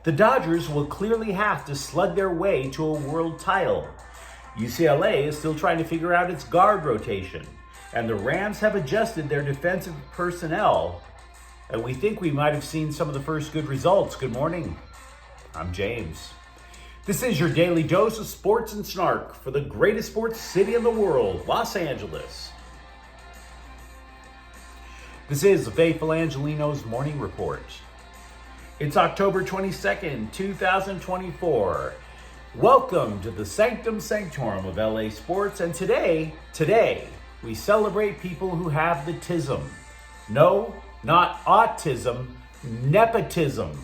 The Dodgers will clearly have to slug their way to a world title. UCLA is still trying to figure out its guard rotation, and the Rams have adjusted their defensive personnel, and we think we might have seen some of the first good results. Good morning. I'm James. This is your daily dose of sports and snark for the greatest sports city in the world, Los Angeles. This is the faithful Angelenos Morning Report. It's October 22nd, 2024. Welcome to the Sanctum Sanctorum of LA Sports, and today, we celebrate people who have the tism. No, not autism, nepotism.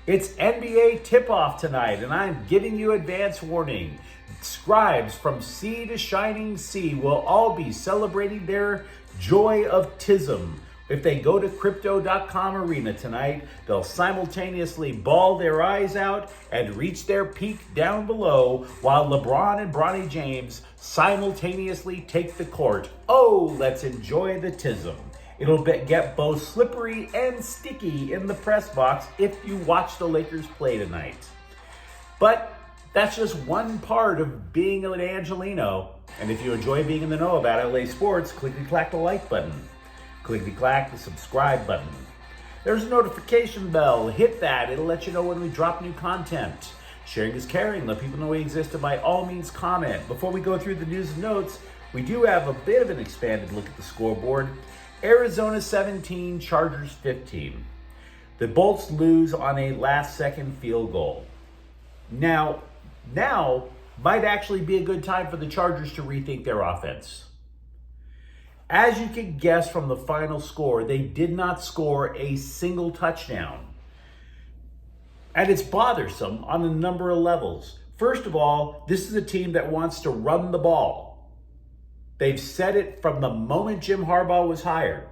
It's NBA tip-off tonight, and I'm giving you advance warning. Scribes from sea to shining sea will all be celebrating their joy of tism. If they go to crypto.com arena tonight, they'll simultaneously bawl their eyes out and reach their peak down below while LeBron and Bronny James simultaneously take the court. Oh, let's enjoy the tism. It'll get both slippery and sticky in the press box if you watch the Lakers play tonight. But that's just one part of being an Angeleno. And if you enjoy being in the know about LA sports, clickety-clack the like button. Clickety-clack the subscribe button. There's a notification bell. Hit that. It'll let you know when we drop new content. Sharing is caring. Let people know we exist, and by all means comment. Before we go through the news and notes, we do have a bit of an expanded look at the scoreboard. Arizona 17, Chargers 15. The Bolts lose on a last-second field goal. Now might actually be a good time for the Chargers to rethink their offense. As you can guess from the final score, they did not score a single touchdown. And it's bothersome on a number of levels. First of all, this is a team that wants to run the ball. They've said it from the moment Jim Harbaugh was hired.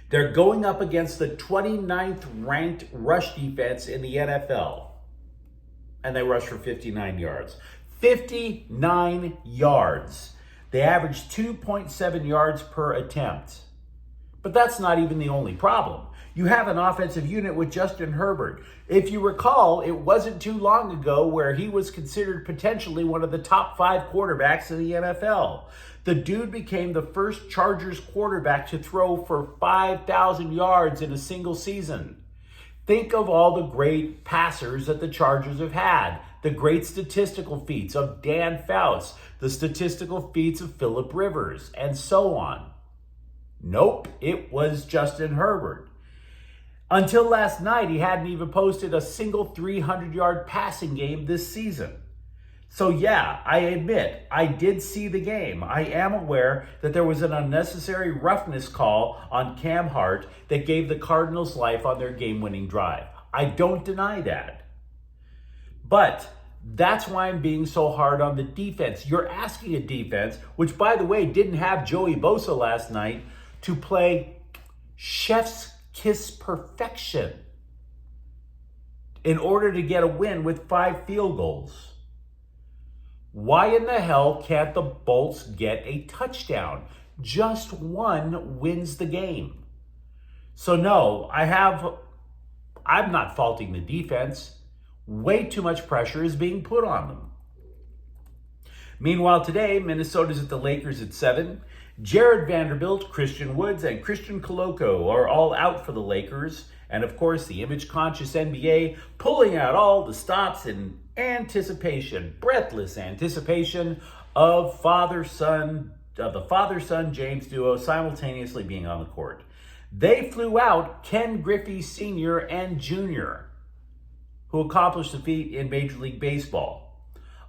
They're going up against the 29th ranked rush defense in the NFL. And they rushed for 59 yards. 59 yards. They averaged 2.7 yards per attempt. But that's not even the only problem. You have an offensive unit with Justin Herbert. If you recall, it wasn't too long ago where he was considered potentially one of the top 5 quarterbacks in the NFL. The dude became the first Chargers quarterback to throw for 5,000 yards in a single season. Think of all the great passers that the Chargers have had. The great statistical feats of Dan Fouts, the statistical feats of Phillip Rivers, and so on. Nope, it was Justin Herbert. Until last night, he hadn't even posted a single 300-yard passing game this season. So yeah, I admit, I did see the game. I am aware that there was an unnecessary roughness call on Cam Hart that gave the Cardinals life on their game-winning drive. I don't deny that. But that's why I'm being so hard on the defense. You're asking a defense, which by the way didn't have Joey Bosa last night, to play chef's kiss perfection in order to get a win with 5 field goals. Why in the hell can't the Bolts get a touchdown? Just one wins the game. So no, I'm not faulting the defense. Way too much pressure is being put on them. Meanwhile, today, Minnesota's at the Lakers at 7. Jared Vanderbilt, Christian Woods, and Christian Coloco are all out for the Lakers. And of course, the image-conscious NBA pulling out all the stops in anticipation, breathless anticipation of the father-son James duo simultaneously being on the court. They flew out Ken Griffey Sr. and Jr., who accomplished the feat in Major League Baseball.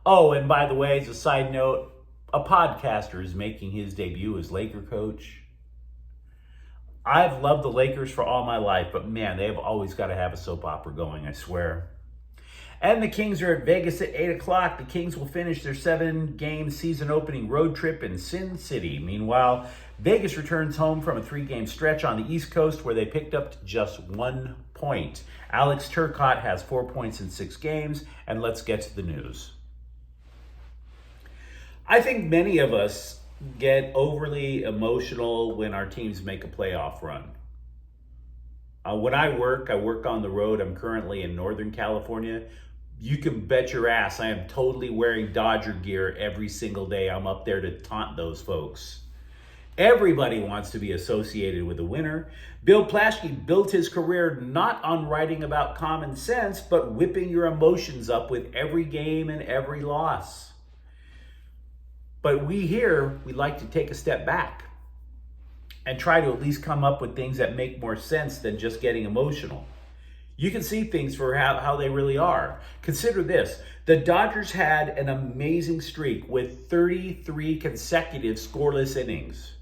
Oh, and by the way, as a side note, a podcaster is making his debut as Laker coach. I've loved the Lakers for all my life, but man, they've always got to have a soap opera going, I swear. And the Kings are at Vegas at 8 o'clock. The Kings will finish their 7-game season opening road trip in Sin City. Meanwhile, Vegas returns home from a 3-game stretch on the East Coast where they picked up just 1 point. Alex Turcotte has 4 points in 6 games, and let's get to the news. I think many of us get overly emotional when our teams make a playoff run. When I work on the road. I'm currently in Northern California. You can bet your ass I am totally wearing Dodger gear every single day. I'm up there to taunt those folks. Everybody wants to be associated with a winner. Bill Plaschke built his career not on writing about common sense, but whipping your emotions up with every game and every loss. But we like to take a step back and try to at least come up with things that make more sense than just getting emotional. You can see things for how they really are. Consider this. The Dodgers had an amazing streak with 33 consecutive scoreless innings.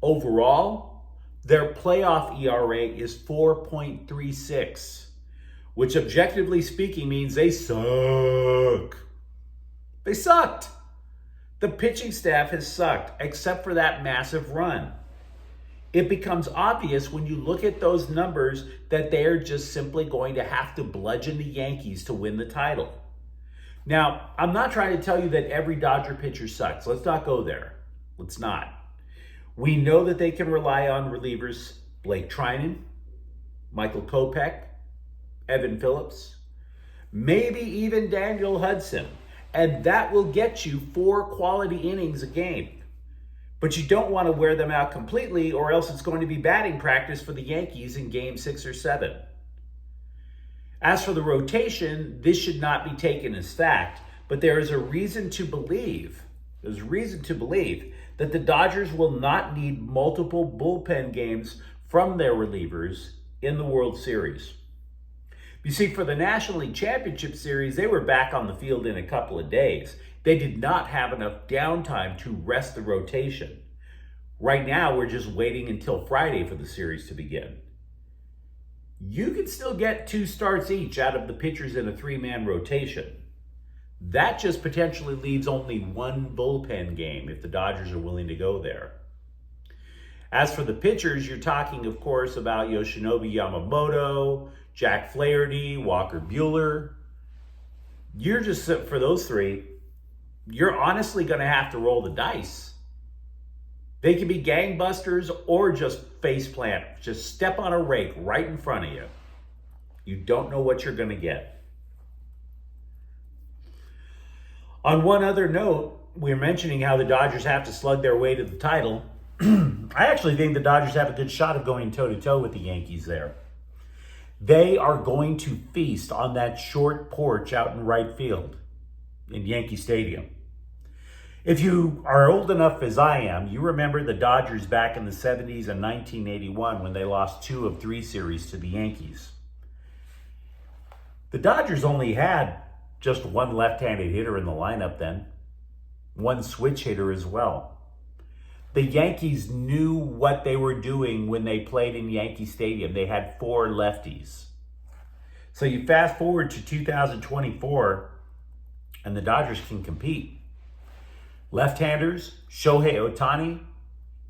Overall, their playoff ERA is 4.36, which objectively speaking means they suck. They sucked. The pitching staff has sucked, except for that massive run. It becomes obvious when you look at those numbers that they're just simply going to have to bludgeon the Yankees to win the title. Now, I'm not trying to tell you that every Dodger pitcher sucks. Let's not go there. Let's not. We know that they can rely on relievers Blake Trinan, Michael Kopech, Evan Phillips, maybe even Daniel Hudson, and that will get you 4 quality innings a game. But you don't want to wear them out completely, or else it's going to be batting practice for the Yankees in game 6 or 7. As for the rotation, this should not be taken as fact, but there is reason to believe that the Dodgers will not need multiple bullpen games from their relievers in the World Series. You see, for the National League Championship Series, they were back on the field in a couple of days. They did not have enough downtime to rest the rotation. Right now, we're just waiting until Friday for the series to begin. You can still get 2 starts each out of the pitchers in a 3-man rotation. That just potentially leaves only 1 bullpen game if the Dodgers are willing to go there. As for the pitchers, you're talking, of course, about Yoshinobu Yamamoto, Jack Flaherty, Walker Buehler. For those 3, you're honestly going to have to roll the dice. They can be gangbusters or just faceplant. Just step on a rake right in front of you. You don't know what you're going to get. On one other note, we're mentioning how the Dodgers have to slug their way to the title. I actually think the Dodgers have a good shot of going toe-to-toe with the Yankees there. They are going to feast on that short porch out in right field in Yankee Stadium. If you are old enough as I am, you remember the Dodgers back in the 70s and 1981 when they lost 2 of 3 series to the Yankees. The Dodgers only had just 1 left-handed hitter in the lineup then, 1 switch hitter as well. The Yankees knew what they were doing when they played in Yankee Stadium. They had 4 lefties. So you fast forward to 2024, and the Dodgers can compete. Left-handers, Shohei Ohtani,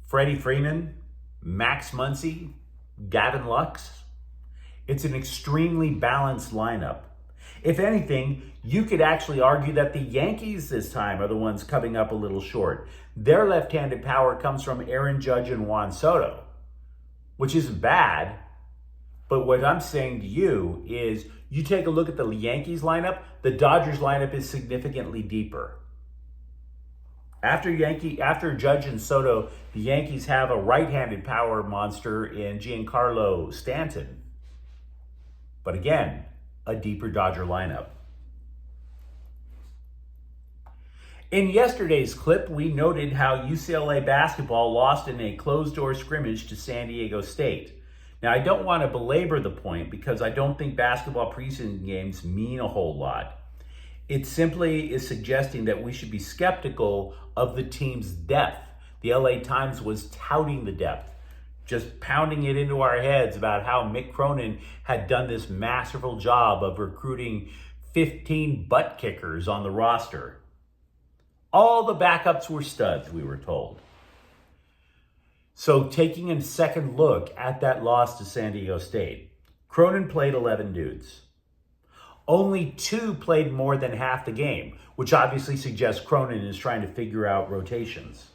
Freddie Freeman, Max Muncy, Gavin Lux. It's an extremely balanced lineup. If anything, you could actually argue that the Yankees this time are the ones coming up a little short. Their left-handed power comes from Aaron Judge and Juan Soto, which isn't bad. But what I'm saying to you is you take a look at the Yankees lineup, the Dodgers lineup is significantly deeper. After Judge and Soto, the Yankees have a right-handed power monster in Giancarlo Stanton. But again, a deeper Dodger lineup. In yesterday's clip, we noted how UCLA basketball lost in a closed-door scrimmage to San Diego State. Now, I don't want to belabor the point because I don't think basketball preseason games mean a whole lot. It simply is suggesting that we should be skeptical of the team's depth. The LA Times was touting the depth, just pounding it into our heads about how Mick Cronin had done this masterful job of recruiting 15 butt kickers on the roster. All the backups were studs, we were told. So taking a second look at that loss to San Diego State, Cronin played 11 dudes. Only 2 played more than half the game, which obviously suggests Cronin is trying to figure out rotations.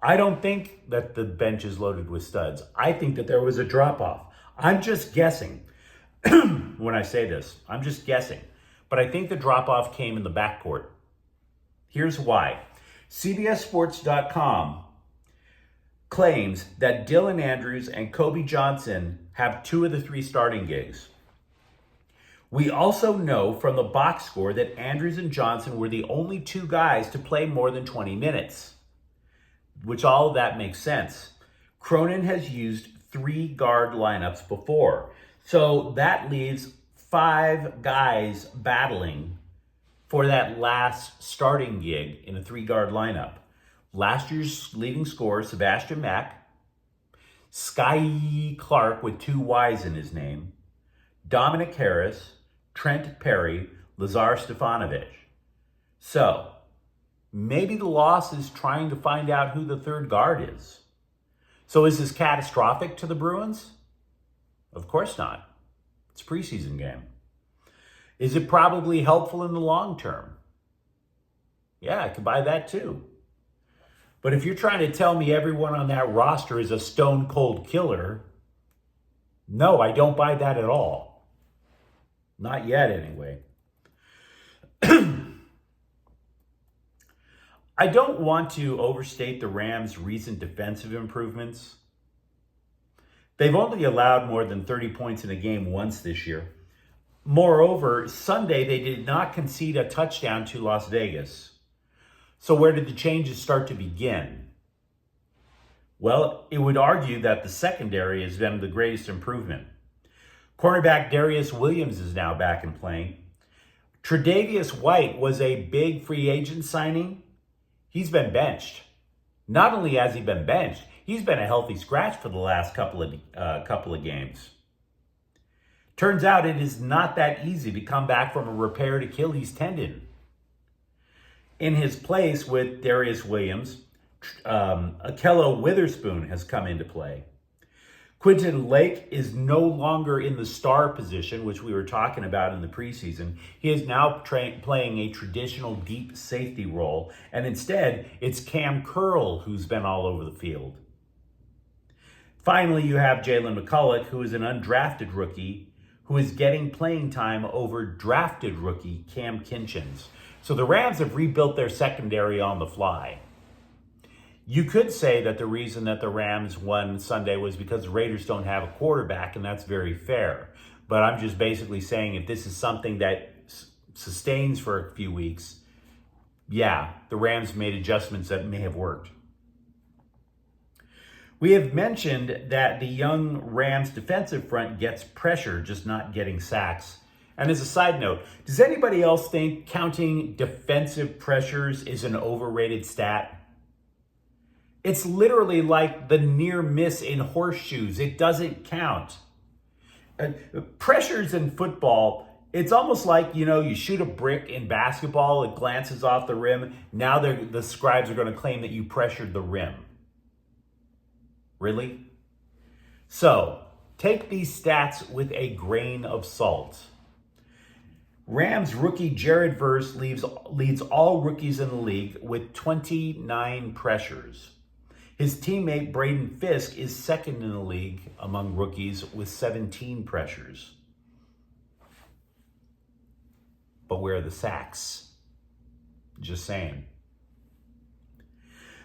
I don't think that the bench is loaded with studs. I think that there was a drop-off. I'm just guessing. When I say this, I'm just guessing. But I think the drop-off came in the backcourt. Here's why. CBSSports.com claims that Dylan Andrews and Kobe Johnson have 2 of the 3 starting gigs. We also know from the box score that Andrews and Johnson were the only 2 guys to play more than 20 minutes, which all of that makes sense. Cronin has used 3 guard lineups before, so that leaves 5 guys battling for that last starting gig in a 3 guard lineup. Last year's leading scorer, Sebastian Mack, Sky Clark with 2 Y's in his name, Dominic Harris, Trent Perry, Lazar Stefanovic. So, maybe the loss is trying to find out who the 3rd guard is. So is this catastrophic to the Bruins? Of course not. It's a preseason game. Is it probably helpful in the long term? Yeah, I could buy that too. But if you're trying to tell me everyone on that roster is a stone cold killer, no, I don't buy that at all. Not yet, anyway. I don't want to overstate the Rams' recent defensive improvements. They've only allowed more than 30 points in a game once this year. Moreover, Sunday they did not concede a touchdown to Las Vegas. So where did the changes start to begin? Well, it would argue that the secondary has been the greatest improvement. Cornerback Darius Williams is now back and playing. Tre'Davious White was a big free agent signing. He's been benched. Not only has he been benched, he's been a healthy scratch for the last couple of games. Turns out it is not that easy to come back from a repaired Achilles tendon. In his place with Darius Williams, Akello Witherspoon has come into play. Quinton Lake is no longer in the star position, which we were talking about in the preseason. He is now playing a traditional deep safety role, and instead, it's Cam Curl who's been all over the field. Finally, you have Jalen McCulloch, who is an undrafted rookie, who is getting playing time over drafted rookie Cam Kinchins. So the Rams have rebuilt their secondary on the fly. You could say that the reason that the Rams won Sunday was because the Raiders don't have a quarterback, and that's very fair. But I'm just basically saying if this is something that sustains for a few weeks, yeah, the Rams made adjustments that may have worked. We have mentioned that the young Rams defensive front gets pressure, just not getting sacks. And as a side note, does anybody else think counting defensive pressures is an overrated stat? It's literally like the near miss in horseshoes. It doesn't count. Pressures in football, it's almost like, you shoot a brick in basketball, it glances off the rim. Now the scribes are going to claim that you pressured the rim. Really? So, take these stats with a grain of salt. Rams rookie Jared Verse leads all rookies in the league with 29 pressures. His teammate Braden Fisk is second in the league among rookies with 17 pressures. But where are the sacks? Just saying.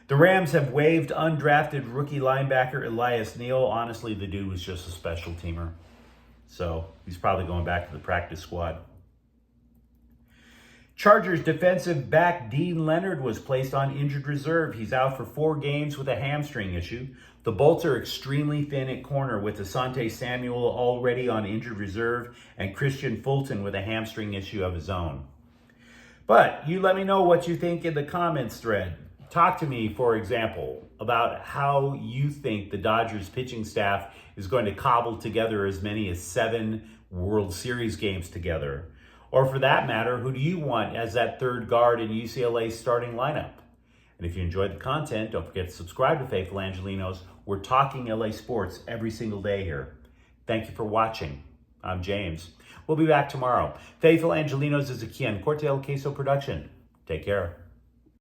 The Rams have waived undrafted rookie linebacker Elias Neal. Honestly, the dude was just a special teamer. So he's probably going back to the practice squad. Chargers defensive back Dean Leonard was placed on injured reserve. He's out for 4 games with a hamstring issue. The Bolts are extremely thin at corner with Asante Samuel already on injured reserve and Christian Fulton with a hamstring issue of his own. But you let me know what you think in the comments thread. Talk to me, for example, about how you think the Dodgers pitching staff is going to cobble together as many as 7 World Series games together. Or for that matter, who do you want as that 3rd guard in UCLA's starting lineup? And if you enjoyed the content, don't forget to subscribe to Faithful Angelenos. We're talking LA sports every single day here. Thank you for watching. I'm James. We'll be back tomorrow. Faithful Angelenos is a Kian Corte El Queso production. Take care.